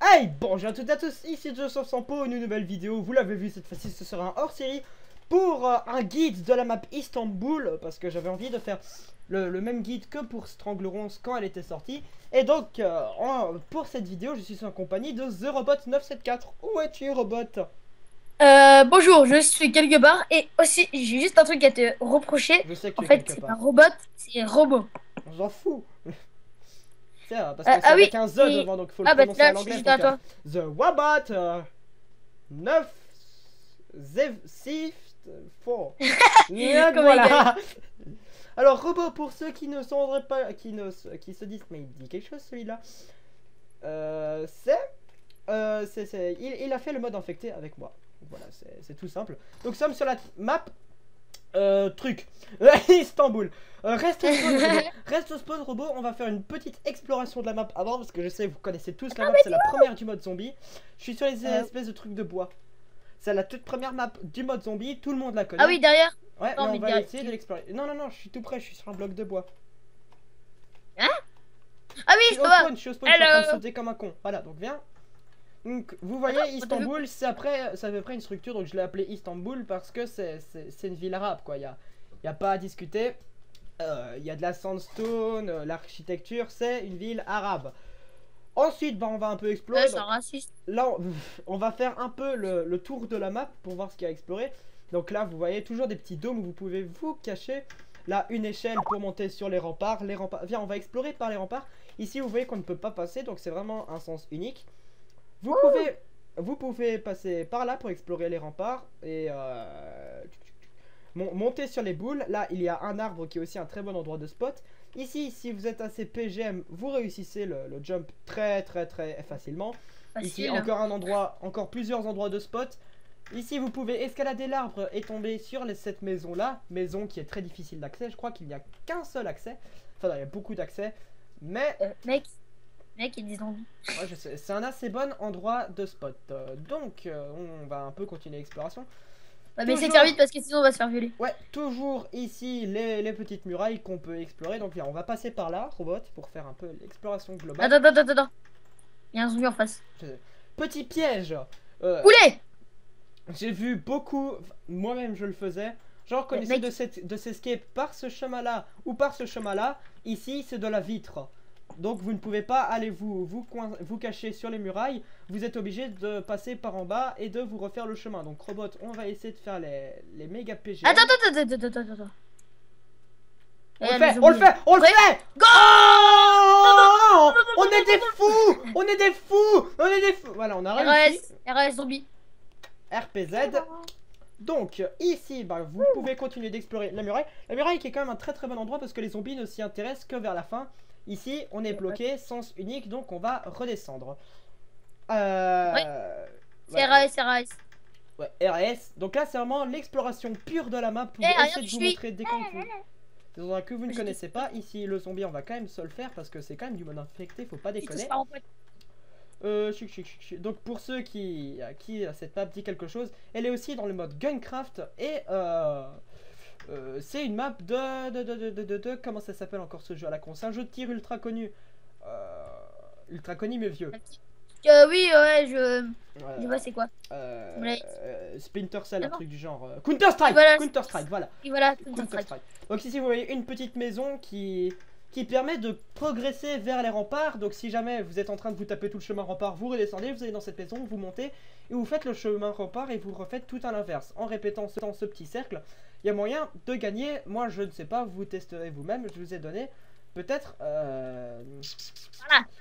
Hey, bonjour à toutes et à tous, ici Joseph Sampo, une nouvelle vidéo. Vous l'avez vu, cette fois-ci ce sera un hors-série pour un guide de la map Istanbul, parce que j'avais envie de faire le même guide que pour Stranglerons quand elle était sortie. Et donc, pour cette vidéo, je suis en compagnie de TheRobot974. Où es-tu, Robot? Bonjour, je suis quelque part et aussi j'ai juste un truc à te reprocher. Je sais que En tu es fait, quelque c'est pas part. robot, c'est robot. On s'en fout. C'est parce que c'est Ah oui, avec un The et... devant, donc il faut le Ah bah prononcer à là, je suis l'anglais. juste Donc, à toi. The Robot 9 Sift 4. Comment il gagne? Voilà. Alors, robot, pour ceux qui ne sauraient pas, qui se disent, mais il dit quelque chose celui-là. Il a fait le mode infecté avec moi. Voilà, c'est tout simple. Donc, nous sommes sur la map. Truc. Istanbul. Reste au spawn robot. On va faire une petite exploration de la map avant parce que je sais, vous connaissez tous la map. C'est la première du mode zombie. Je suis sur les espèces de trucs de bois. C'est la toute première map du mode zombie. Tout le monde la connaît. Ah oui, derrière. Ouais, mais Non, on mais va derrière. essayer de l'explorer. Non, non, non, je suis tout près, je suis sur un bloc de bois. Hein? Ah oui, Je suis je au vois. spawn, je suis au spawn, je suis en train de Hello. sauter comme un con. Voilà, donc viens. Donc, vous voyez, Istanbul, c'est à peu près une structure, donc je l'ai appelé Istanbul parce que c'est une ville arabe, quoi. Y a pas à discuter. Il y a de la sandstone, l'architecture, c'est une ville arabe. Ensuite, bah, on va un peu explorer. C'est Donc, un raciste. là, on va faire un peu le tour de la map pour voir ce qu'il y a à explorer. Donc là, vous voyez toujours des petits dômes où vous pouvez vous cacher. Là, une échelle pour monter sur les remparts. Viens, on va explorer par les remparts. Ici, vous voyez qu'on ne peut pas passer, donc c'est vraiment un sens unique. Vous pouvez passer par là pour explorer les remparts et monter sur les boules. Là, il y a un arbre qui est aussi un très bon endroit de spot. Ici, si vous êtes assez PGM, vous réussissez le jump très facilement. Ici, Facile. encore un endroit, encore plusieurs endroits de spot. Ici, vous pouvez escalader l'arbre et tomber sur cette maison-là. Maison qui est très difficile d'accès. Je crois qu'il n'y a qu'un seul accès. Enfin, non, il y a beaucoup d'accès. Mais Mec, il dit zombies. ouais, je sais, c'est un assez bon endroit de spot. Donc, on va un peu continuer l'exploration. Bah, mais c'est de Toujours, faire vite parce que sinon on va se faire violer. ouais, toujours ici les petites murailles qu'on peut explorer. Donc, viens, on va passer par là, robot, pour faire un peu l'exploration globale. Attends. Il y a un zombie en face. Petit piège. Euh, Poulet! J'ai vu beaucoup, moi-même je le faisais. Genre, connaissez Mec, de s'escape par ce chemin-là ou par ce chemin-là. Ici, c'est de la vitre. Donc vous ne pouvez pas aller vous cacher sur les murailles. Vous êtes obligé de passer par en bas et de vous refaire le chemin. Donc robot, on va essayer de faire les méga PGM. attends. On le fait, on le fait, on le fait. Go! Oh, on est des fous, on est des fous, on est des fous. Voilà, on a réussi. RS zombie. RPZ. Donc ici, bah, vous pouvez continuer d'explorer la muraille. La muraille qui est quand même un très bon endroit parce que les zombies ne s'y intéressent que vers la fin. Ici, on est bloqué, sens unique, donc on va redescendre. Voilà. RS. Ouais, RS. Donc là, c'est vraiment l'exploration pure de la map pour Regarde, essayer de je vous suis. montrer des endroits que vous ne connaissez pas. Ici, le zombie, on va quand même se le faire parce que c'est quand même du mode infecté, faut pas déconner. Donc pour ceux à qui cette map dit quelque chose, elle est aussi dans le mode Gunkraft et c'est une map comment ça s'appelle encore ce jeu à la con? C'est un jeu de tir ultra connu mais vieux. Oui, ouais, je vois c'est quoi. Splinter Cell, un Non. truc du genre. Counter Strike, Voilà. Counter Strike, voilà. Et voilà, Counter Strike. Donc ici vous voyez une petite maison qui permet de progresser vers les remparts. Donc si jamais vous êtes en train de vous taper tout le chemin rempart, vous redescendez, vous allez dans cette maison, vous montez et vous faites le chemin rempart et vous refaites tout à l'inverse. En répétant ce petit cercle, il y a moyen de gagner. Moi je ne sais pas, vous testerez vous-même. Je vous ai donné peut-être Voilà.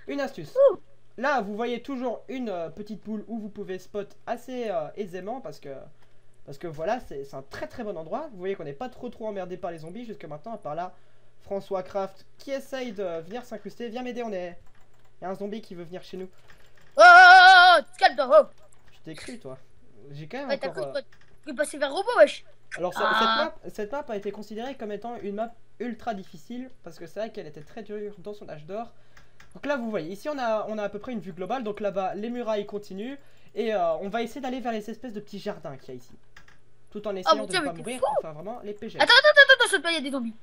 une astuce. Là vous voyez toujours une petite boule où vous pouvez spot assez aisément parce que voilà, c'est un très bon endroit. Vous voyez qu'on n'est pas trop emmerdé par les zombies jusque maintenant, à part là. François Craft qui essaye de venir s'incruster. Viens m'aider, il y a un zombie qui veut venir chez nous. Calme-toi, oh. Je t'ai cru, toi. J'ai quand même Ouais, t'as encore... cru que passer vers robot, wesh. Alors, cette map a été considérée comme étant une map ultra difficile, parce que c'est vrai qu'elle était très dure dans son âge d'or. Donc là, vous voyez, ici on a à peu près une vue globale. Donc là-bas, les murailles continuent. Et on va essayer d'aller vers les espèces de petits jardins qu'il y a ici. Tout en essayant de ne pas mourir, enfin vraiment les PG. Attends, saute pas, il y a des zombies.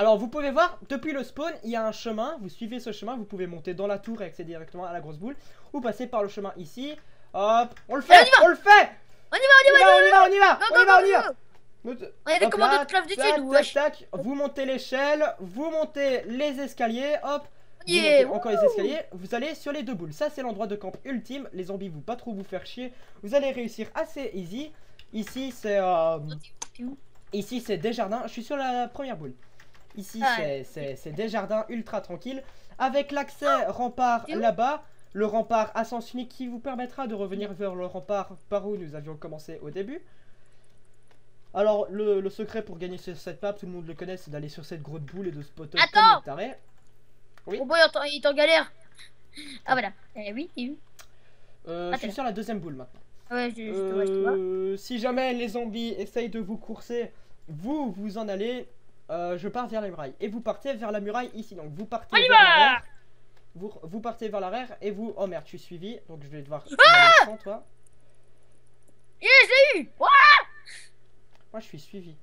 Alors vous pouvez voir, depuis le spawn, il y a un chemin. Vous suivez ce chemin, vous pouvez monter dans la tour et accéder directement à la grosse boule. Ou passer par le chemin ici. Hop, on le fait, on le fait. On y va. On y va. On est des commandos de Call of Duty, nous, wesh. Tac, vous montez l'échelle, vous montez les escaliers, hop. Vous Yeah. montez encore les escaliers, vous allez sur les deux boules. Ça c'est l'endroit de camp ultime. Les zombies vont pas trop vous faire chier. Vous allez réussir assez easy. Ici c'est ici c'est des jardins. Je suis sur la première boule. Ici c'est des jardins ultra tranquilles. Avec l'accès rempart là-bas. Le rempart à sens unique qui vous permettra de revenir vers le rempart par où nous avions commencé au début. Alors le secret pour gagner sur cette map, tout le monde le connaît, c'est d'aller sur cette grosse boule et de spotter comme le taré. Oui. Oh boy, il est en galère. Ah voilà. Oui. Je suis sur la deuxième boule maintenant. Ouais, je te vois. Si jamais les zombies essayent de vous courser, vous en allez. Je pars vers les murailles. Et vous partez vers la muraille ici. Donc vous partez vers l'arrière. Vous partez vers l'arrière et vous... Oh merde, je suis suivi. Donc je vais devoir... sans toi. Yeah, je l'ai eu. Moi je suis suivi.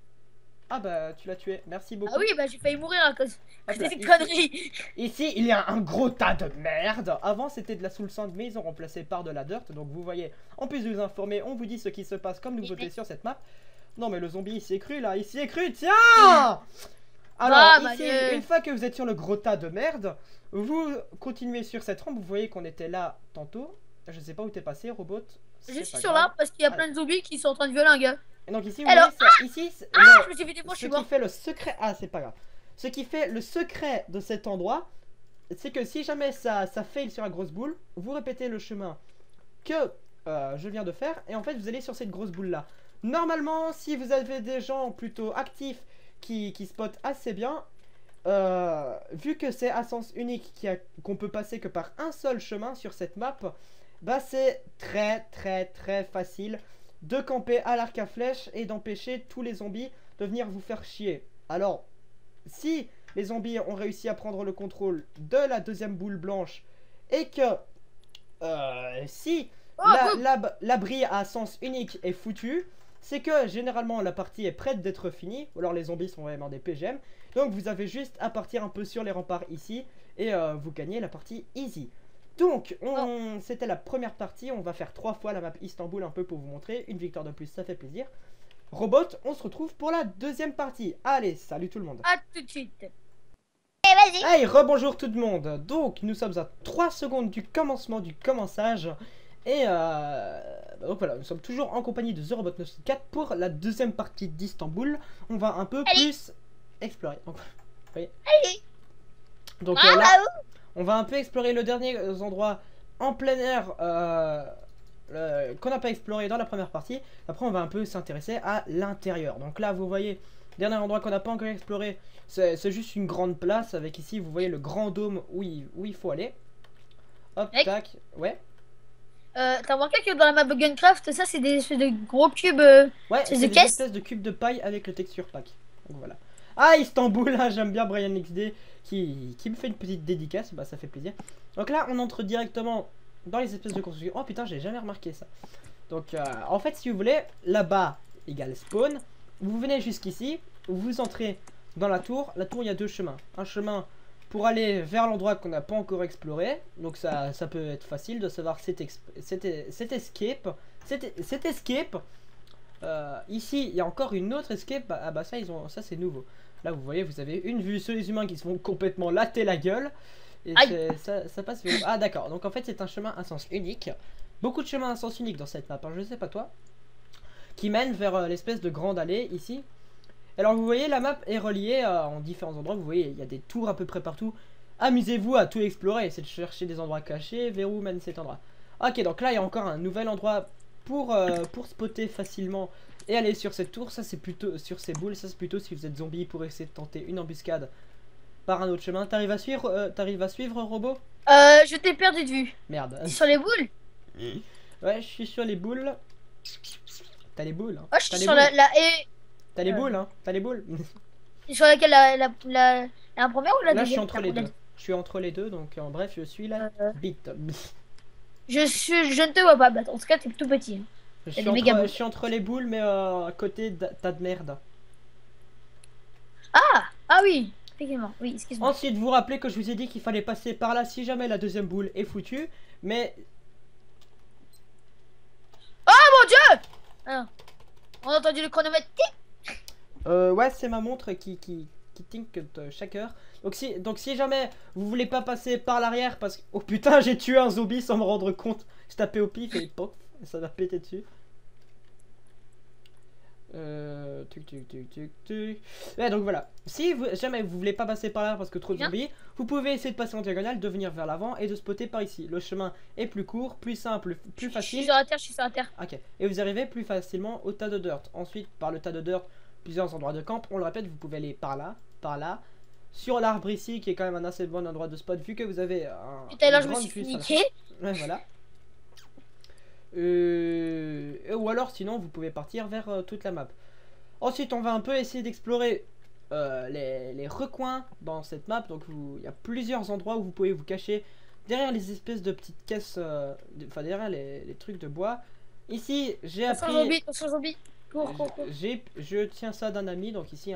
Ah bah tu l'as tué. Merci beaucoup. Ah oui, bah j'ai failli mourir à cause Hop là, des conneries. Ici, il y a un gros tas de merde. Avant, c'était de la soul sand, mais ils ont remplacé par de la dirt. Donc, vous voyez, en plus de vous informer, on vous dit ce qui se passe comme nouveauté sur cette map. Non, mais le zombie, il s'y est cru, là. Il s'y est cru, tiens. Alors, ici, une fois que vous êtes sur le gros tas de merde, vous continuez sur cette rampe. Vous voyez qu'on était là tantôt. Je sais pas où t'es passé, robot. Je suis sur là parce qu'il y a plein de zombies qui sont en train de violer un gars. Et donc ici, vous alors, voyez, ici, je me suis fait des points, je suis mort. Ce qui fait le secret... Ah, c'est pas grave. Ce qui fait le secret de cet endroit, c'est que si jamais ça fail sur la grosse boule, vous répétez le chemin que je viens de faire, et en fait, vous allez sur cette grosse boule-là. Normalement, si vous avez des gens plutôt actifs qui spotent assez bien, vu que c'est à sens unique qu'on peut passer que par un seul chemin sur cette map, bah c'est très facile de camper à l'arc à flèche et d'empêcher tous les zombies de venir vous faire chier. Alors, si les zombies ont réussi à prendre le contrôle de la deuxième boule blanche et que si l'abri à sens unique est foutu, c'est que généralement la partie est prête d'être finie, ou alors les zombies sont vraiment des PGM. Donc vous avez juste à partir un peu sur les remparts ici et vous gagnez la partie easy. Donc, c'était la première partie. On va faire 3 fois la map Istanbul un peu pour vous montrer. Une victoire de plus, ça fait plaisir. Robot, on se retrouve pour la deuxième partie. Allez, salut tout le monde. À tout de suite. Vas-y. Hey, rebonjour tout le monde. Donc, nous sommes à 3 secondes du commencement du commençage. Et donc voilà, nous sommes toujours en compagnie de The Robot 904 pour la deuxième partie d'Istanbul. On va un peu plus explorer. Donc, vous voyez. Donc là... On va un peu explorer le dernier endroit en plein air qu'on n'a pas exploré dans la première partie. Après, on va un peu s'intéresser à l'intérieur. Donc là, vous voyez, dernier endroit qu'on n'a pas encore exploré, c'est juste une grande place avec ici, vous voyez le grand dôme où il faut aller. Hop, tac, ouais. T'as remarqué que dans la map Gunkraft, ça c'est des espèces de gros cubes. Ouais, c'est des espèces de cubes de paille avec le texture pack. Donc voilà. Ah, Istanbul, là, j'aime bien Brian XD qui me fait une petite dédicace, bah ça fait plaisir. Donc là, on entre directement dans les espèces de construction. Oh putain, j'ai jamais remarqué ça. Donc, en fait, si vous voulez, là-bas égale spawn. Vous venez jusqu'ici, vous entrez dans la tour. La tour, il y a 2 chemins. Un chemin pour aller vers l'endroit qu'on n'a pas encore exploré. Donc ça peut être facile de savoir cet escape. Ici, il y a encore une autre escape. Ah bah ça c'est nouveau. Là vous voyez, vous avez une vue sur les humains qui se font complètement latter la gueule. Et ça passe. Ah d'accord, donc en fait c'est un chemin à sens unique. Beaucoup de chemins à sens unique dans cette map, hein, je sais pas toi. Qui mène vers l'espèce de grande allée ici. Alors vous voyez, la map est reliée en différents endroits. Vous voyez, il y a des tours à peu près partout. Amusez-vous à tout explorer, essayez de chercher des endroits cachés, vers où mène cet endroit. Ok, donc là il y a encore un nouvel endroit pour spotter facilement et aller sur cette tour. Ça c'est plutôt sur ces boules, ça c'est plutôt si vous êtes zombie pour essayer de tenter une embuscade par un autre chemin. T'arrives à suivre, robot? Je t'ai perdu de vue. Merde. Sur les boules? Ouais, je suis sur les boules. T'as les boules, hein. Oh, je suis sur la haie. T'as les boules, hein. T'as les boules. Sur laquelle la première ou la deuxième? Là je suis entre les deux. Je suis entre les deux, donc en bref je suis la bite. Je ne te vois pas, bah, en tout cas t'es tout petit. Je suis entre les boules, mais à côté tas de merde. Ah oui. Expliquez-moi. Oui, excuse-moi. Ensuite, vous rappelez que je vous ai dit qu'il fallait passer par là si jamais la deuxième boule est foutue. Mais Mon Dieu! Alors, on a entendu le chronomètre. ouais, c'est ma montre qui tink chaque heure. Donc si jamais vous voulez pas passer par l'arrière parce que... Oh putain, j'ai tué un zombie sans me rendre compte. Je tapais au pif et pof, ça m'a pété dessus. Ouais, donc voilà. Si jamais vous voulez pas passer par là parce que trop de zombies, vous pouvez essayer de passer en diagonale, de venir vers l'avant et de spotter par ici. Le chemin est plus court, plus simple, plus Je facile. suis sur la terre, je suis sur la terre. Ok. Et vous arrivez plus facilement au tas de dirt. Ensuite, par le tas de dirt, plusieurs endroits de camp. On le répète, vous pouvez aller par là, sur l'arbre ici, qui est quand même un assez bon endroit de spot, vu que vous avez un. Putain, là, je me suis fait niquer. Ouais, voilà. Ou alors, sinon, vous pouvez partir vers toute la map. Ensuite, on va un peu essayer d'explorer les recoins dans cette map. Donc, il y a plusieurs endroits où vous pouvez vous cacher derrière les espèces de petites caisses, enfin derrière les trucs de bois. Ici, j'ai appris. Zombie. Cours. Je tiens ça d'un ami. Donc ici,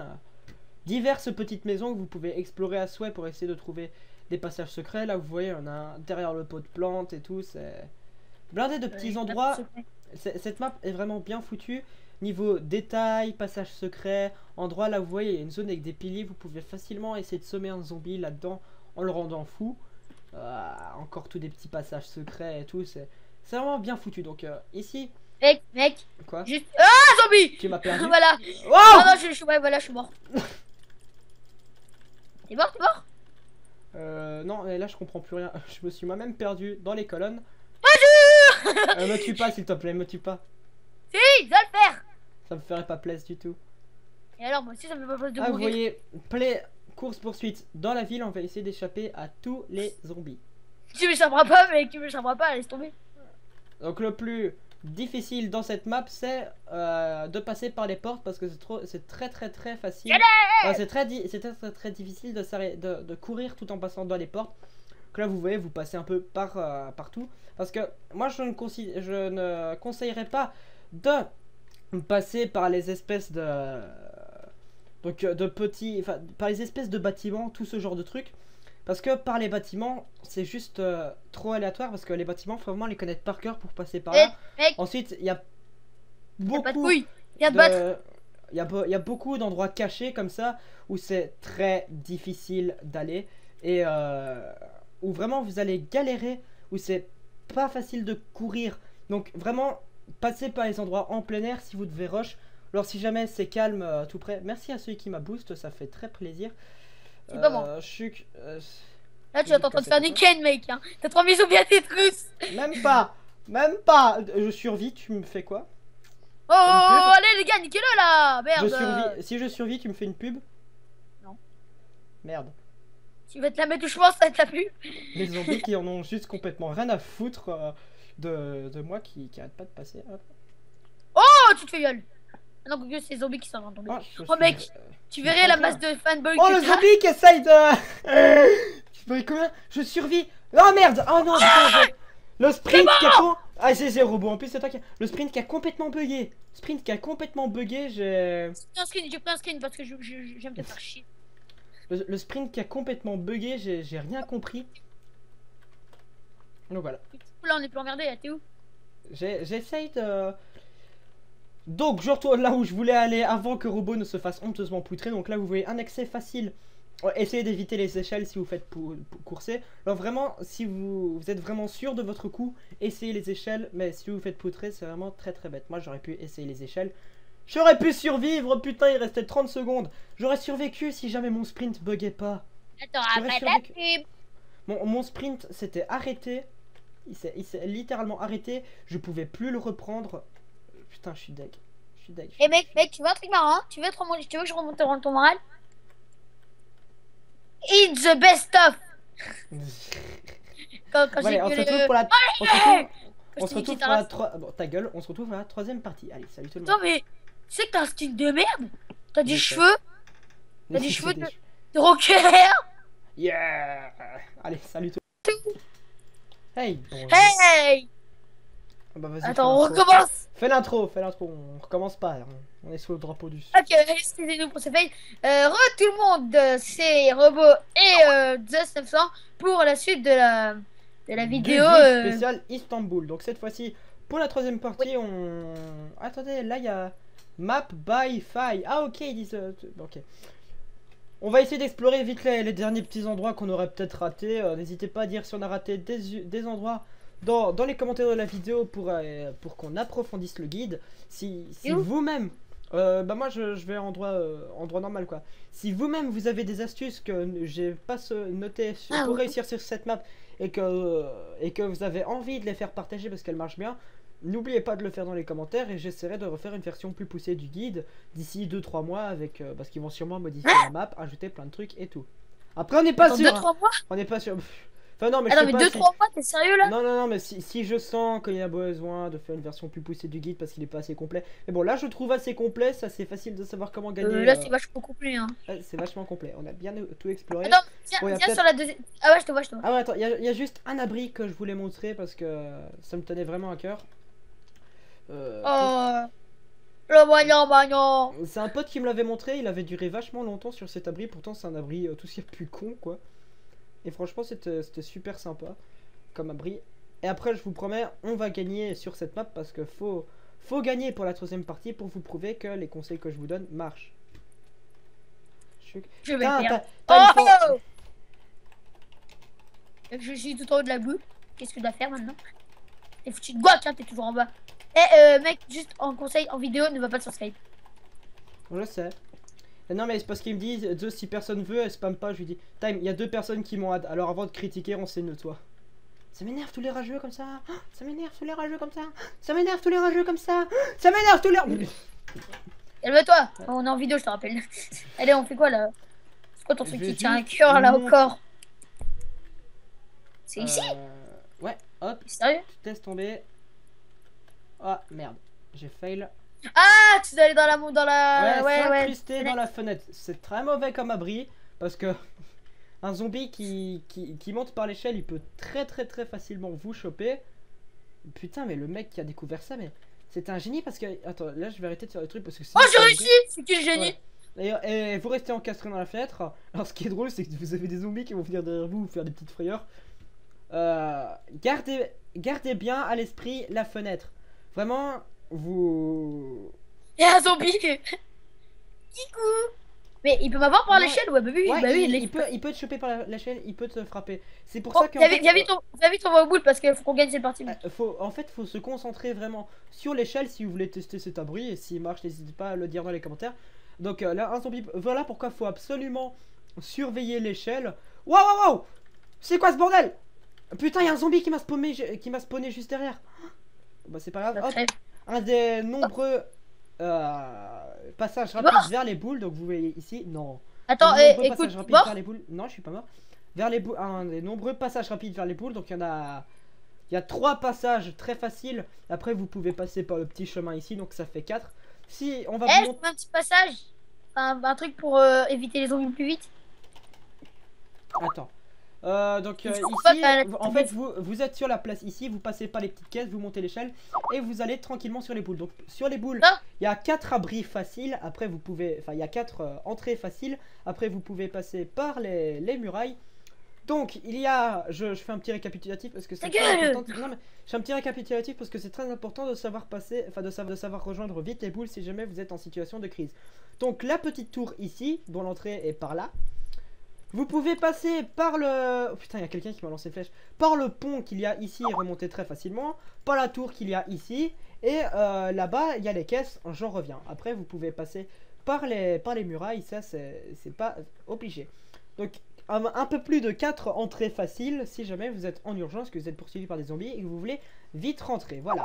diverses petites maisons que vous pouvez explorer à souhait pour essayer de trouver des passages secrets. Là, vous voyez, on a derrière le pot de plantes et tout. C'est blindé de petits endroits. Cette map est vraiment bien foutue. Niveau détail, passage secret, endroit là, vous voyez, il y a une zone avec des piliers. Vous pouvez facilement essayer de semer un zombie là-dedans en le rendant fou. Encore tous des petits passages secrets et tout. C'est vraiment bien foutu. Donc ici. Mec. Quoi? Juste. Ah, zombie! Tu m'as perdu. Voilà. Wow! Non, voilà, je suis mort. T'es mort? Non, mais là je comprends plus rien. Je me suis moi-même perdu dans les colonnes. Bonjour! Me tue pas, s'il te plaît, me tue pas. Si, je vais le faire. Ça me ferait pas plaisir du tout. Et alors, moi aussi, ça me fait pas plaisir de Vous mourir. voyez, play course poursuite dans la ville. On va essayer d'échapper à tous les zombies. Tu m'échapperas pas, mec, tu m'échapperas pas, laisse tomber. Donc le plus difficile dans cette map, c'est de passer par les portes parce que c'est très facile. C'est très difficile de courir tout en passant dans les portes. Donc là, vous voyez, vous passez un peu partout. Parce que moi, je ne conseillerais pas de passer par les espèces par les espèces de bâtiments, tout ce genre de trucs. Parce que par les bâtiments, c'est juste trop aléatoire. Parce que les bâtiments, faut vraiment les connaître par cœur pour passer par là. Mec, Ensuite, il y a beaucoup il y a beaucoup d'endroits cachés comme ça où c'est très difficile d'aller. Et où vraiment vous allez galérer, où c'est pas facile de courir. Donc vraiment, passez par les endroits en plein air si vous devez rush. Alors si jamais c'est calme tout près, merci à celui qui m'a boost, ça fait très plaisir. C'est pas moi. Là, tu es en train de faire niquer, mec. Hein. T'as 3000 zombies à tes trousses. Même pas. Je survis, tu me fais quoi? Oh, allez les gars, niquez-le là. Merde. Si je survis, tu me fais une pub? Non. Merde. Tu vas te la mettre où je pense, ça t'a plu. Les zombies qui en ont juste complètement rien à foutre de moi qui arrête pas de passer. Hop. Oh, tu te fais gueule. Non, Google, c'est les zombies qui sont en train de tomber. Oh, mec, tu verrais la masse de fanboys. Oh, le zombie qui essaye de. Tu vois comment? Je survis. Oh merde. Oh non, putain, le sprint qui a. Ah, c'est zéro robot. En plus, c'est toi qui. Le sprint qui a complètement bugué. J'ai pris un screen parce que j'aime te faire chier. Le sprint qui a complètement bugué, j'ai rien compris. Donc voilà. Là, on est plus emmerdé, là, t'es où? J'essaye de. Donc je retourne là où je voulais aller avant que Robot ne se fasse honteusement poutrer. Donc là vous voyez un accès facile. Essayez d'éviter les échelles si vous faites courser. Alors vraiment, si vous êtes vraiment sûr de votre coup, essayez les échelles. Mais si vous faites poutrer, c'est vraiment très bête. Moi j'aurais pu essayer les échelles. J'aurais pu survivre, putain, il restait 30 secondes. J'aurais survécu si jamais mon sprint buguait pas. Attends, après la pub. Mon sprint s'était arrêté. Il s'est littéralement arrêté. Je pouvais plus le reprendre. Putain, je suis deg. Et mec, tu veux un truc marrant? Tu veux que je remonte ton moral? In the best of. Quand ouais, on se retrouve pour la. On se retrouve pour la. Bon, ta gueule, on se retrouve pour la troisième partie. Allez, salut tout le monde. Attends, mais tu sais que t'as un style de merde? T'as des cheveux? T'as des cheveux de rocker? Yeah! Allez, salut tout le monde. Hey! Hey! Bah vas-y. Attends, on recommence. Fais l'intro, on recommence pas. On est sous le drapeau du. Ok, excusez-nous pour ce fail. Tout le monde, c'est Robot et Just 900 pour la suite de la vidéo. Spécial Istanbul. Donc cette fois-ci, pour la troisième partie, on. Attendez, là il y a Map by Fi. Ah ok, ils disent. Ok. On va essayer d'explorer vite les derniers petits endroits qu'on aurait peut-être ratés. N'hésitez pas à dire si on a raté des endroits dans les commentaires de la vidéo pour qu'on approfondisse le guide. Si vous-même, bah moi je vais en endroit normal quoi. Si vous-même vous avez des astuces que j'ai pas notées pour réussir sur cette map et que vous avez envie de les faire partager parce qu'elles marchent bien, n'oubliez pas de le faire dans les commentaires et j'essaierai de refaire une version plus poussée du guide d'ici 2-3 mois avec parce qu'ils vont sûrement modifier la map, ajouter plein de trucs et tout. Après on n'est pas sûr. 2-3 mois On n'est pas sûr. Enfin non mais attends, mais 2-3 mois, t'es sérieux là? Non mais si je sens qu'il y a besoin de faire une version plus poussée du guide parce qu'il est pas assez complet. Mais bon là je trouve assez complet, ça c'est facile de savoir comment gagner. Là c'est vachement complet hein. C'est vachement complet, on a bien tout exploré. Attends, viens sur la deuxième. Ah ouais je te vois. Ah ouais attends, il y a juste un abri que je voulais montrer parce que ça me tenait vraiment à cœur. Le moyen. C'est un pote qui me l'avait montré, il avait duré vachement longtemps sur cet abri, pourtant c'est un abri tout ce qui est plus con quoi. Et franchement c'était super sympa comme abri. Et après je vous promets, on va gagner sur cette map parce que faut gagner pour la troisième partie pour vous prouver que les conseils que je vous donne marchent. Je vais perdre. Je suis tout en haut de la boue. Qu'est-ce que tu dois faire maintenant? T'es foutu de gauche, hein, t'es toujours en bas. Mec, juste en conseil, en vidéo, ne va pas sur Skype. Je sais. Non mais c'est parce qu'il me dit, si personne veut, elle spam pas, je lui dis, Time, il y a 2 personnes qui m'ont add, alors avant de critiquer, renseigne-toi. Ça m'énerve tous les rageux comme ça. Ça m'énerve tous les rageux comme ça. Ça m'énerve tous les rageux comme ça. Ça m'énerve tous les... Calme-toi, on est en vidéo, je te rappelle. Allez, on fait quoi là? C'est quoi ton truc qui tient un cœur là au corps? C'est ici? Ouais, hop. Sérieux? Tu te laisses tomber. Ah merde, j'ai fail. Ah, tu dois aller dans la... Ouais, s'incruster dans la fenêtre. C'est très mauvais comme abri parce que un zombie qui monte par l'échelle, il peut très facilement vous choper. Putain, mais le mec qui a découvert ça, mais c'est un génie parce que... Attends, là je vais arrêter de faire le truc parce que... Oh, j'ai réussi! C'est qui le génie? Ouais. Et vous restez encastré dans la fenêtre. Alors ce qui est drôle, c'est que vous avez des zombies qui vont venir derrière vous faire des petites frayeurs. Gardez bien à l'esprit la fenêtre. Vraiment, vous... Il y a un zombie. Kikou. Mais il peut m'avoir par l'échelle? Ouais, bah oui, il peut te choper par l'échelle, il peut te frapper. C'est pour ça que... Viens vite, on va au bout parce qu'il faut qu'on gagne cette partie. En fait, faut se concentrer vraiment sur l'échelle si vous voulez tester cet abri. Et s'il marche, n'hésitez pas à le dire dans les commentaires. Donc là, un zombie... Voilà pourquoi faut absolument surveiller l'échelle. Waouh. C'est quoi ce bordel? Putain, il y a un zombie qui m'a spawné juste derrière. Bah c'est pas grave. Hop. Un des nombreux passages rapides vers les boules. Donc vous voyez ici. Non. Attends, écoute, vers les boules. Non, je suis pas mort. Vers les boules. Un des nombreux passages rapides vers les boules. Donc il y a 3 passages très faciles. Après vous pouvez passer par le petit chemin ici. Donc ça fait 4. Si on va vous montrer un petit passage. Un truc pour éviter les zombies plus vite. Attends. Donc ici, en fait, vous êtes sur la place ici, vous passez par les petites caisses, vous montez l'échelle et vous allez tranquillement sur les boules. Donc sur les boules, il y a 4 abris faciles. Après vous pouvez, enfin il y a 4 entrées faciles. Après vous pouvez passer par les murailles. Donc il y a, je fais un petit récapitulatif parce que c'est très important. Non mais je fais un petit récapitulatif parce que c'est très important de savoir passer, enfin de savoir rejoindre vite les boules si jamais vous êtes en situation de crise. Donc la petite tour ici, dont l'entrée est par là. Vous pouvez passer par le... Oh putain, il y a quelqu'un qui m'a lancé une flèche. Par le pont qu'il y a ici et remonter très facilement. Par la tour qu'il y a ici. Et là-bas, il y a les caisses. J'en reviens. Après, vous pouvez passer par les murailles. Ça, c'est pas obligé. Donc, un peu plus de 4 entrées faciles si jamais vous êtes en urgence, que vous êtes poursuivi par des zombies et que vous voulez vite rentrer. Voilà.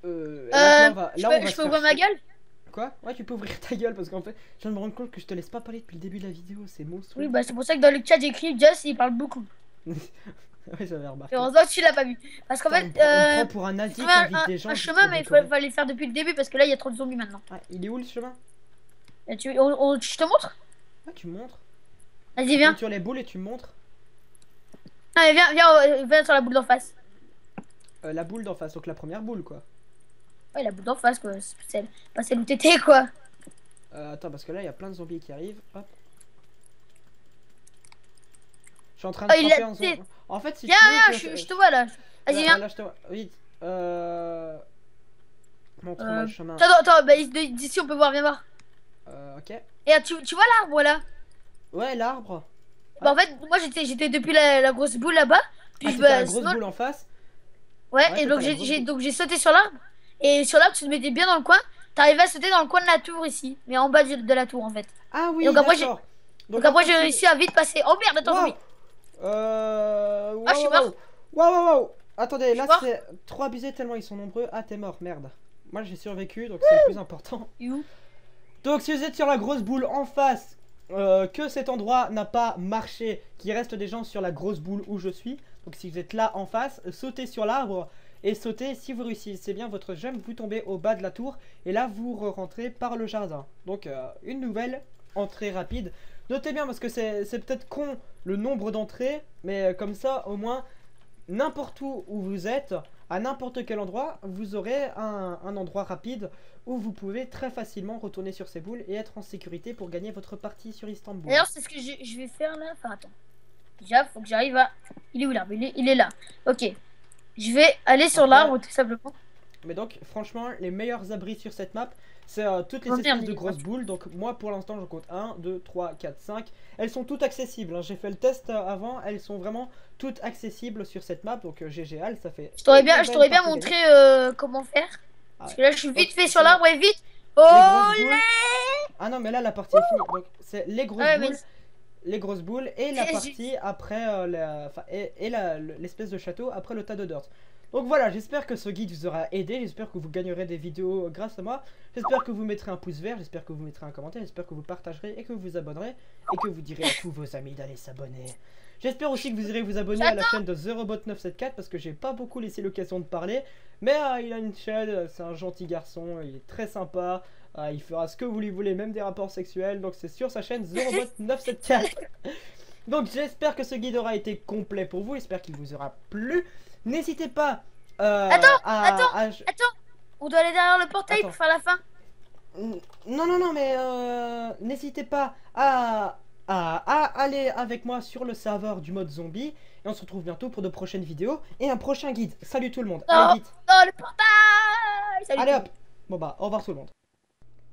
Je peux ouvrir ma gueule? Quoi? Ouais, tu peux ouvrir ta gueule parce qu'en fait, je viens de me rendre compte que je te laisse pas parler depuis le début de la vidéo, c'est monstrueux. Oui, bah c'est pour ça que dans le chat j'écris Just, il parle beaucoup. Ouais, j'avais remarqué. Heureusement que tu l'as pas vu. Parce qu'en fait, on prend pour un nazi qui invite des gens. Un chemin, mais il fallait le faire depuis le début parce que là il y a trop de zombies maintenant. Ah, il est où le chemin? Je te montre? Ah, tu me montres? Vas-y, Tu viens. montes sur les boules et tu me montres Ah, mais viens sur la boule d'en face. la boule d'en face, donc la première boule quoi. Ouais, la boule d'en face, quoi. Pas celle où t'étais, quoi. Attends, parce que là il y a plein de zombies qui arrivent. Hop. Je suis en train de Oh, il frapper a. en zombie. En fait, si Viens, tu veux, viens, je te vois là. Vas-y, viens. là, je te vois. Vite. Montre-moi le chemin. Attends, bah, d'ici on peut voir, viens voir. Ok. Et là, tu vois l'arbre là? Ouais, l'arbre. Bah, en fait, moi j'étais depuis la grosse boule là-bas. Ah, Puis c'était la bah, grosse sinon, boule en face. ouais, Ouais, et c'était la grosse boule. donc j'ai sauté sur l'arbre. Et sur l'arbre, tu te mettais bien dans le coin. T'arrivais à sauter dans le coin de la tour ici, mais en bas de la tour en fait. Ah Et oui, donc après, d'accord. donc après en j'ai fait, réussi à vite passer. Oh merde, attends, Waouh. zombie. Ah, je suis mort. Waouh. Attendez, Je là suis mort. c'est trop abusé tellement ils sont nombreux. Ah, t'es mort, merde. Moi j'ai survécu, donc c'est le plus important. Et où? Donc si vous êtes sur la grosse boule en face, que cet endroit n'a pas marché, qu'il reste des gens sur la grosse boule où je suis. Donc si vous êtes là en face, sautez sur l'arbre et sautez. Si vous réussissez bien votre jump, vous tombez au bas de la tour et là vous rentrez par le jardin. Donc une nouvelle entrée rapide. Notez bien parce que c'est peut-être con le nombre d'entrées, mais comme ça au moins n'importe où vous êtes, à n'importe quel endroit, vous aurez un endroit rapide où vous pouvez très facilement retourner sur ces boules et être en sécurité pour gagner votre partie sur Istanbul. D'ailleurs, c'est ce que je vais faire là. Enfin, attends. Déjà, faut que j'arrive à. Il est où l'arbre? Il est là. Ok. Je vais aller sur Après- l'arbre tout simplement. Mais donc franchement les meilleurs abris sur cette map c'est toutes les Oh, merde, espèces il de est grosses parti. boules. Donc moi pour l'instant j'en compte 1, 2, 3, 4, 5. Elles sont toutes accessibles hein. J'ai fait le test avant. Elles sont vraiment toutes accessibles sur cette map. Donc GG Al ça fait Je une t'aurais nouvelle bien partie montré comment faire. gagnée. Parce Ah que là, je suis ouais. vite Donc, fait sur c'est l'arbre et vite. les Oh grosses boules. Ah non mais là la partie est finie. Donc c'est les grosses ouais, mais boules. Les grosses boules et la j'ai- partie après l'espèce de château après le tas de dirt. Donc voilà, j'espère que ce guide vous aura aidé, j'espère que vous gagnerez des vidéos grâce à moi, j'espère que vous mettrez un pouce vert, j'espère que vous mettrez un commentaire, j'espère que vous partagerez et que vous vous abonnerez et que vous direz à tous vos amis d'aller s'abonner. J'espère aussi que vous irez vous abonner à la chaîne de TheRobot974 parce que j'ai pas beaucoup laissé l'occasion de parler, mais il a une chaîne, c'est un gentil garçon, il est très sympa. Il fera ce que vous lui voulez, même des rapports sexuels. Donc c'est sur sa chaîne TheRobot974. Donc j'espère que ce guide aura été complet pour vous. J'espère qu'il vous aura plu. N'hésitez pas Attends, on doit aller derrière le portail Attends. pour faire la fin. Non, mais n'hésitez pas à aller avec moi sur le serveur du mode zombie. Et on se retrouve bientôt pour de prochaines vidéos et un prochain guide. Salut tout le monde. Non, Allez vite. non, le portail. Salut. Allez hop. Bon bah au revoir tout le monde.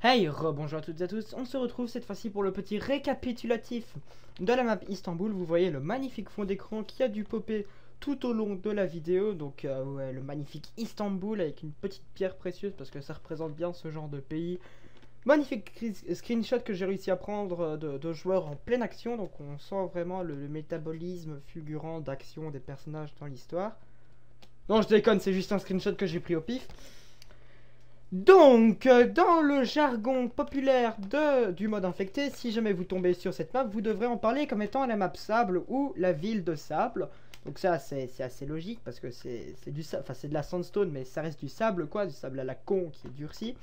Hey, bonjour à toutes et à tous, on se retrouve cette fois-ci pour le petit récapitulatif de la map Istanbul. Vous voyez le magnifique fond d'écran qui a dû popper tout au long de la vidéo. Donc ouais, le magnifique Istanbul avec une petite pierre précieuse parce que ça représente bien ce genre de pays. Magnifique screenshot que j'ai réussi à prendre de joueurs en pleine action. Donc on sent vraiment le métabolisme fulgurant d'action des personnages dans l'histoire. Non je déconne, c'est juste un screenshot que j'ai pris au pif. Donc, dans le jargon populaire du mode infecté, si jamais vous tombez sur cette map, vous devrez en parler comme étant la map sable ou la ville de sable. Donc ça, c'est assez logique parce que c'est du sable, enfin c'est de la sandstone, mais ça reste du sable quoi, du sable à la con qui est durci.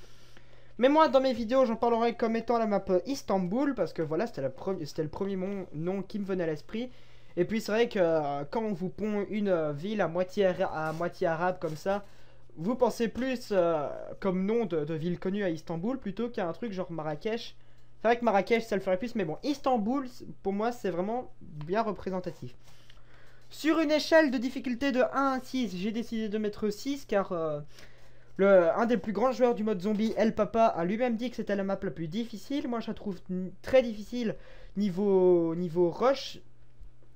Mais moi, dans mes vidéos, j'en parlerai comme étant la map Istanbul parce que voilà, c'était le premier nom qui me venait à l'esprit. Et puis c'est vrai que quand on vous pond une ville à moitié arabe comme ça, vous pensez plus comme nom de ville connue à Istanbul plutôt qu'à un truc genre Marrakech. C'est vrai que Marrakech ça le ferait plus, mais bon, Istanbul pour moi c'est vraiment bien représentatif. Sur une échelle de difficulté de 1 à 6, j'ai décidé de mettre 6 car un des plus grands joueurs du mode zombie, El Papa, a lui-même dit que c'était la map la plus difficile. Moi je la trouve très difficile niveau rush.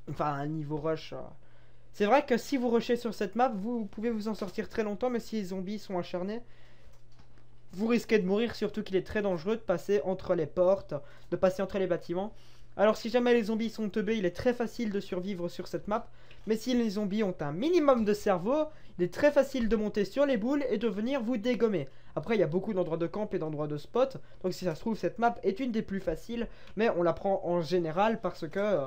Enfin, niveau rush. C'est vrai que si vous rushez sur cette map, vous pouvez vous en sortir très longtemps, mais si les zombies sont acharnés, vous risquez de mourir, surtout qu'il est très dangereux de passer entre les portes, de passer entre les bâtiments. Alors si jamais les zombies sont teubés, il est très facile de survivre sur cette map, mais si les zombies ont un minimum de cerveau, il est très facile de monter sur les boules et de venir vous dégommer. Après il y a beaucoup d'endroits de camp et d'endroits de spot, donc si ça se trouve cette map est une des plus faciles, mais on la prend en général parce que...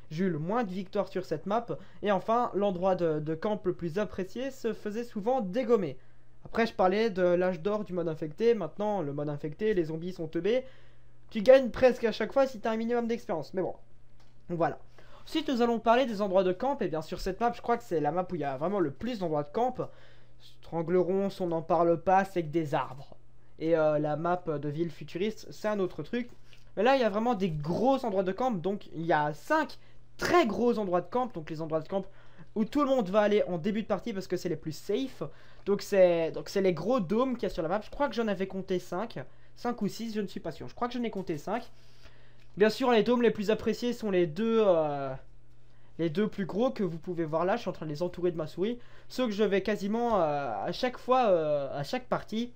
j'ai eu le moins de victoires sur cette map. Et enfin, l'endroit de camp le plus apprécié se faisait souvent dégommer. Après, je parlais de l'âge d'or du mode infecté. Maintenant, le mode infecté, les zombies sont teubés. Tu gagnes presque à chaque fois si tu as un minimum d'expérience. Mais bon. Voilà. Ensuite, nous allons parler des endroits de camp. Et bien sur cette map, je crois que c'est la map où il y a vraiment le plus d'endroits de camp. Stranglerons, on n'en parle pas, c'est que des arbres. Et la map de ville futuriste, c'est un autre truc. Mais là, il y a vraiment des gros endroits de camp. Donc, il y a 5 très gros endroits de camp. Donc, les endroits de camp où tout le monde va aller en début de partie parce que c'est les plus safe. Donc, c'est les gros dômes qu'il y a sur la map. Je crois que j'en avais compté 5. 5 ou 6, je ne suis pas sûr. Je crois que j'en ai compté 5. Bien sûr, les dômes les plus appréciés sont les deux plus gros que vous pouvez voir là. Je suis en train de les entourer de ma souris. Ceux que je vais quasiment à chaque fois, à chaque partie.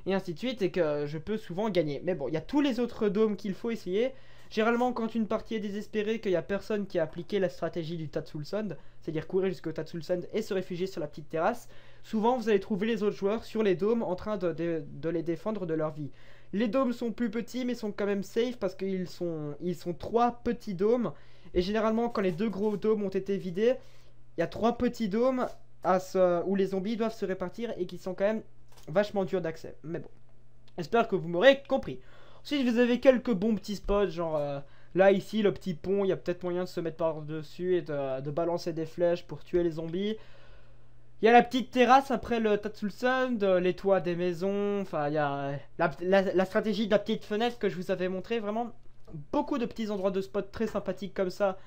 Et ainsi de suite, et que je peux souvent gagner. Mais bon, il y a tous les autres dômes qu'il faut essayer. Généralement, quand une partie est désespérée, qu'il n'y a personne qui a appliqué la stratégie du Tatsulsund, c'est-à-dire courir jusqu'au Tatsulsund et se réfugier sur la petite terrasse, souvent vous allez trouver les autres joueurs sur les dômes en train de les défendre de leur vie. Les dômes sont plus petits, mais sont quand même safe parce qu'ils sont 3 petits dômes. Et généralement, quand les 2 gros dômes ont été vidés, il y a 3 petits dômes où les zombies doivent se répartir et qui sont quand même vachement durs d'accès. Mais bon, j'espère que vous m'aurez compris. Ensuite, vous avez quelques bons petits spots, genre là, ici, le petit pont, il y a peut-être moyen de se mettre par-dessus et de balancer des flèches pour tuer les zombies. Il y a la petite terrasse après le Tatsulsund, les toits des maisons, enfin, il y a la stratégie de la petite fenêtre que je vous avais montré, vraiment beaucoup de petits endroits de spot très sympathiques comme ça,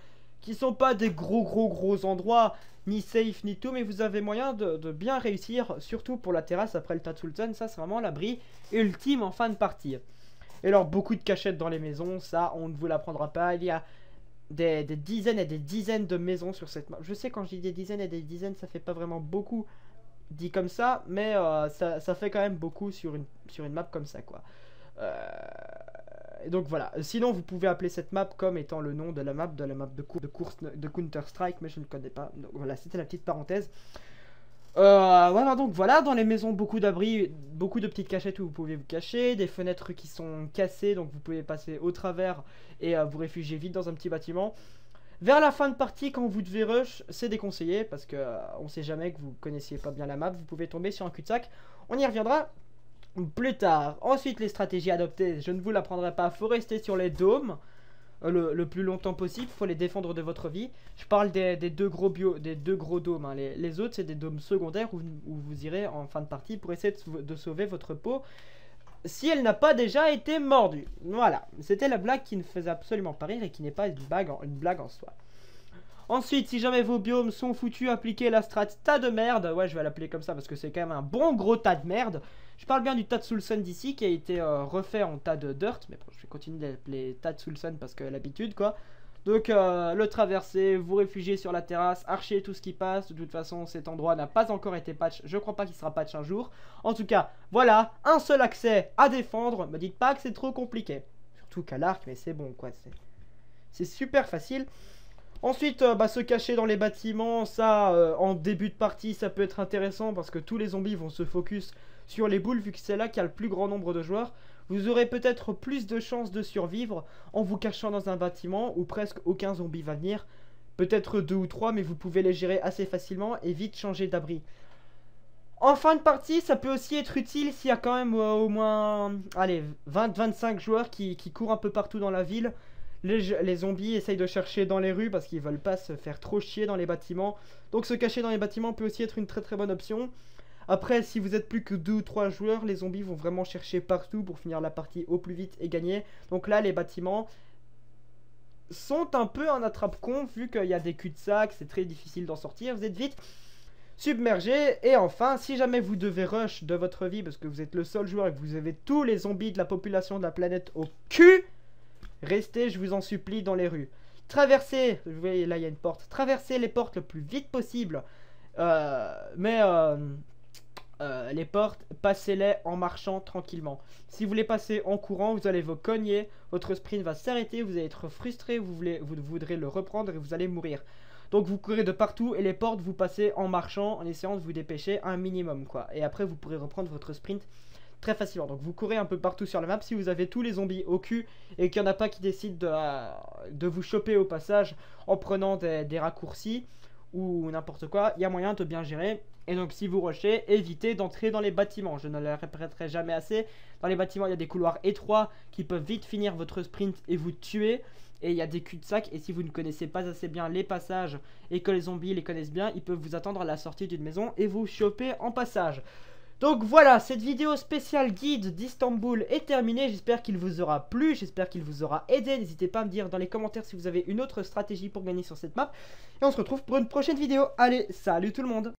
qui sont pas des gros endroits, ni safe ni tout, mais vous avez moyen de bien réussir, surtout pour la terrasse après le Tatsulsund. Ça c'est vraiment l'abri ultime en fin de partie. Et alors beaucoup de cachettes dans les maisons, ça on ne vous l'apprendra pas. Il y a des dizaines et des dizaines de maisons sur cette map. Je sais, quand je dis des dizaines et des dizaines, ça fait pas vraiment beaucoup dit comme ça, mais ça fait quand même beaucoup sur une map comme ça, quoi. Et donc voilà. Sinon, vous pouvez appeler cette map comme étant le nom de la map course de Counter-Strike, mais je ne connais pas. Donc voilà, c'était la petite parenthèse. Voilà, donc voilà, dans les maisons, beaucoup d'abris, beaucoup de petites cachettes où vous pouvez vous cacher, des fenêtres qui sont cassées, donc vous pouvez passer au travers et vous réfugier vite dans un petit bâtiment. Vers la fin de partie, quand vous devez rush, c'est déconseillé parce que on sait jamais que vous connaissiez pas bien la map, vous pouvez tomber sur un cul-de-sac. On y reviendra plus tard. Ensuite, les stratégies adoptées, je ne vous l'apprendrai pas, faut rester sur les dômes le plus longtemps possible, faut les défendre de votre vie. Je parle des deux gros dômes, hein. Les autres c'est des dômes secondaires où vous irez en fin de partie pour essayer de sauver votre peau si elle n'a pas déjà été mordue. Voilà, c'était la blague qui ne faisait absolument pas rire et qui n'est pas une blague en soi. Ensuite, si jamais vos biomes sont foutus, appliquez la strat tas de merde. Ouais, je vais l'appeler comme ça parce que c'est quand même un bon gros tas de merde. Je parle bien du Tatsulsund d'ici qui a été refait en tas de dirt. Mais bon, je vais continuer d'appeler Tatsulsund parce que l'habitude, quoi. Donc, le traverser, vous réfugier sur la terrasse, archer tout ce qui passe. De toute façon, cet endroit n'a pas encore été patch. Je crois pas qu'il sera patch un jour. En tout cas, voilà, un seul accès à défendre. Me dites pas que c'est trop compliqué. Surtout qu'à l'arc, mais c'est bon, quoi. C'est super facile. Ensuite, se cacher dans les bâtiments, ça, en début de partie, ça peut être intéressant parce que tous les zombies vont se focus sur les boules, vu que c'est là qu'il y a le plus grand nombre de joueurs. Vous aurez peut-être plus de chances de survivre en vous cachant dans un bâtiment où presque aucun zombie va venir. Peut-être 2 ou 3, mais vous pouvez les gérer assez facilement et vite changer d'abri. En fin de partie, ça peut aussi être utile s'il y a quand même au moins, allez, 20-25 joueurs qui courent un peu partout dans la ville. Les zombies essayent de chercher dans les rues parce qu'ils veulent pas se faire trop chier dans les bâtiments. Donc se cacher dans les bâtiments peut aussi être une très bonne option. Après, si vous êtes plus que 2 ou 3 joueurs, les zombies vont vraiment chercher partout pour finir la partie au plus vite et gagner. Donc là, les bâtiments sont un peu un attrape-con vu qu'il y a des cul-de-sac, c'est très difficile d'en sortir. Vous êtes vite submergé. Et enfin, si jamais vous devez rush de votre vie parce que vous êtes le seul joueur et que vous avez tous les zombies de la population de la planète au cul, restez, je vous en supplie, dans les rues. Traversez, vous voyez là il y a une porte, traversez les portes le plus vite possible. Les portes, passez-les en marchant tranquillement. Si vous les passez en courant, vous allez vous cogner, votre sprint va s'arrêter, vous allez être frustré, vous voudrez le reprendre et vous allez mourir. Donc vous courez de partout et les portes vous passez en marchant, en essayant de vous dépêcher un minimum, quoi. Et après vous pourrez reprendre votre sprint très facilement. Donc vous courez un peu partout sur la map. Si vous avez tous les zombies au cul et qu'il n'y en a pas qui décident de vous choper au passage en prenant des raccourcis ou n'importe quoi, il y a moyen de bien gérer. Et donc si vous rushez, évitez d'entrer dans les bâtiments. Je ne le répéterai jamais assez. Dans les bâtiments, il y a des couloirs étroits qui peuvent vite finir votre sprint et vous tuer. et il y a des cul-de-sac. Et si vous ne connaissez pas assez bien les passages et que les zombies les connaissent bien, ils peuvent vous attendre à la sortie d'une maison et vous choper en passage. Donc voilà, cette vidéo spéciale guide d'Istanbul est terminée. J'espère qu'il vous aura plu, j'espère qu'il vous aura aidé. N'hésitez pas à me dire dans les commentaires si vous avez une autre stratégie pour gagner sur cette map. Et on se retrouve pour une prochaine vidéo. Allez, salut tout le monde!